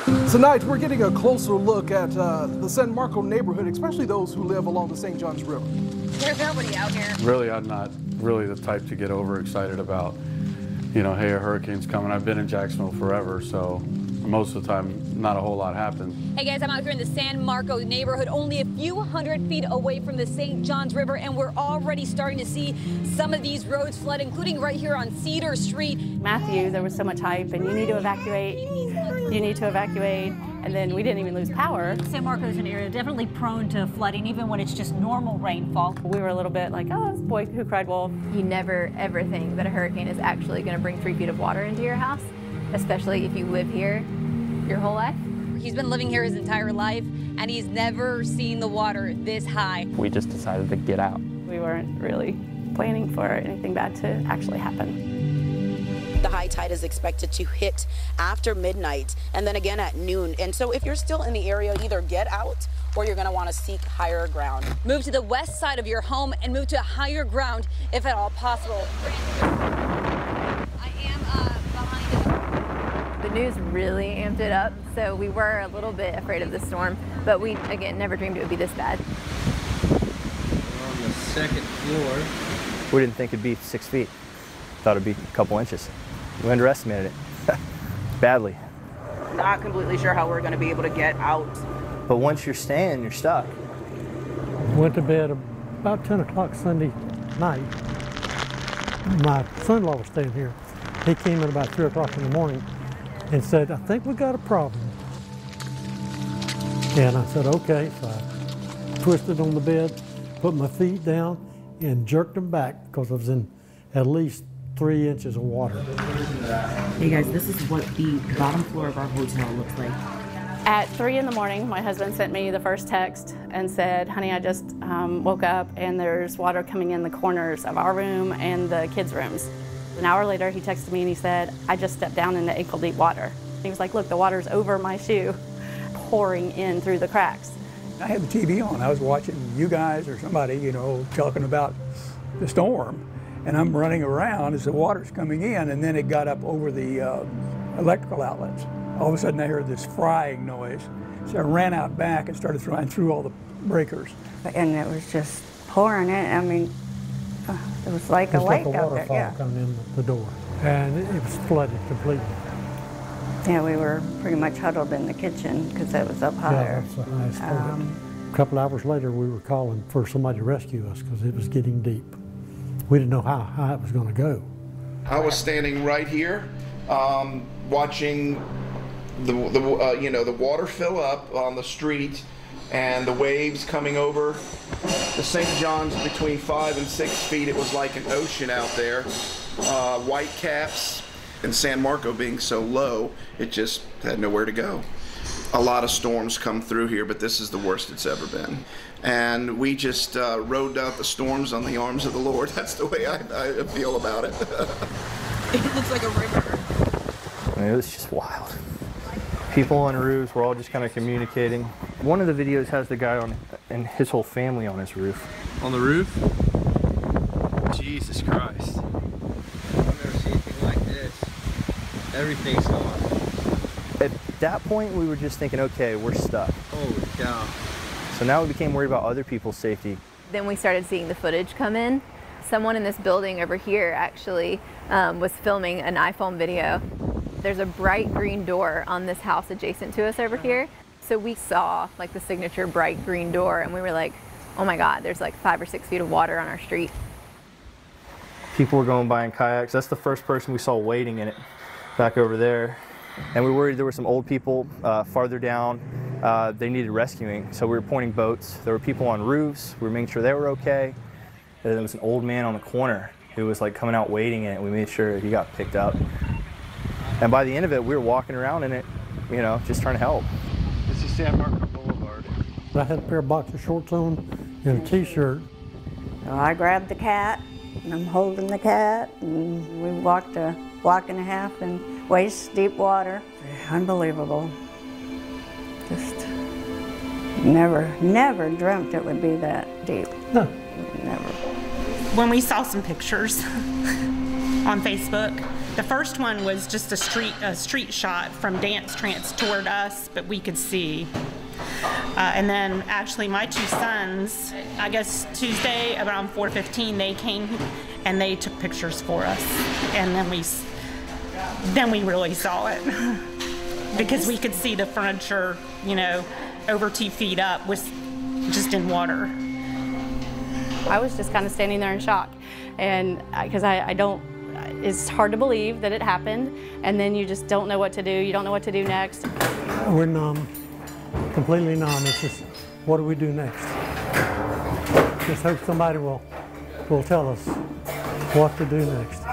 Tonight, we're getting a closer look at the San Marco neighborhood, especially those who live along the St. Johns River. There's nobody out here. Really, I'm not really the type to get overexcited about, you know, hey, a hurricane's coming. I've been in Jacksonville forever, so most of the time, not a whole lot happens. Hey guys, I'm out here in the San Marco neighborhood, only a few hundred feet away from the St. Johns River, and we're already starting to see some of these roads flood, including right here on Cedar Street. Matthew, there was so much hype, and you need to evacuate, and then we didn't even lose power. San Marco is an area definitely prone to flooding, even when it's just normal rainfall. We were a little bit like, oh, this boy who cried wolf. You never, ever think that a hurricane is actually going to bring 3 feet of water into your house, especially if you live here your whole life. He's been living here his entire life, and he's never seen the water this high. We just decided to get out. We weren't really planning for anything bad to actually happen. The high tide is expected to hit after midnight and then again at noon. And so if you're still in the area, either get out or you're going to want to seek higher ground. Move to the west side of your home and move to higher ground if at all possible. I am behind The news really amped it up, so we were a little bit afraid of the storm, but we, again, never dreamed it would be this bad. We're on the 2nd floor. We didn't think it'd be 6 feet. Thought it'd be a couple inches. We underestimated it badly. Not completely sure how we're going to be able to get out. But once you're staying, you're stuck. Went to bed about 10 o'clock Sunday night. My son-in-law was staying here. He came in about 3 o'clock in the morning and said, I think we got a problem. And I said, okay. So I twisted on the bed, put my feet down, and jerked them back because I was in at least 3 inches of water. Hey guys, this is what the bottom floor of our hotel looks like. At 3 in the morning, my husband sent me the first text and said, honey, I just woke up and there's water coming in the corners of our room and the kids' rooms. An hour later, he texted me and he said, I just stepped down into ankle-deep water. He was like, look, the water's over my shoe, pouring in through the cracks. I had the TV on. I was watching you guys or somebody, you know, talking about the storm. And I'm running around as the water's coming in, and then it got up over the electrical outlets. All of a sudden I heard this frying noise. So I ran out back and started throwing through all the breakers. And it was just pouring in. I mean, it was like a lake out there. Yeah. Coming in the door, and it was flooded completely. Yeah, we were pretty much huddled in the kitchen because it was up higher. Yeah, that's the highest point. A couple hours later, we were calling for somebody to rescue us because it was getting deep. We didn't know how high it was going to go. I was standing right here, watching the water fill up on the street and the waves coming over the St. Johns between 5 and 6 feet. It was like an ocean out there. White caps, and San Marco being so low, it just had nowhere to go. A lot of storms come through here, but this is the worst it's ever been. And we just rode out the storms on the arms of the Lord. That's the way I feel about it. It looks like a river. I mean, it was just wild. People on roofs were all just kind of communicating. One of the videos has the guy on and his whole family on his roof. On the roof? Jesus Christ. I've never seen anything like this. Everything's gone. At that point, we were just thinking, okay, we're stuck. Holy cow. So now we became worried about other people's safety. Then we started seeing the footage come in. Someone in this building over here actually was filming an iPhone video. There's a bright green door on this house adjacent to us over here. So we saw like the signature bright green door and we were like, oh my God, there's like 5 or 6 feet of water on our street. People were going by in kayaks. That's the first person we saw wading in it, back over there. And we were worried there were some old people farther down. They needed rescuing, so we were pointing boats. There were people on roofs. We were making sure they were okay. And there was an old man on the corner who was like coming out wading in it. We made sure he got picked up. And by the end of it, we were walking around in it, you know, just trying to help. This is San Marco Boulevard. I had a pair of boxer shorts on and a t-shirt. So I grabbed the cat, and I'm holding the cat, and we walked a block and a half in waist-deep water. Unbelievable. Just never dreamt it would be that deep. No. Never. When we saw some pictures on Facebook The first one was just a street shot from Dance Trance toward us, but we could see. And then actually my two sons, I guess Tuesday around 4:15, they came and they took pictures for us. And then we really saw it because we could see the furniture, you know, over 2 feet up was just in water. I was just kind of standing there in shock, and because I don't, it's hard to believe that it happened, and then you just don't know what to do. You don't know what to do next. We're numb, completely numb. It's just, what do we do next? Just hope somebody will tell us what to do next.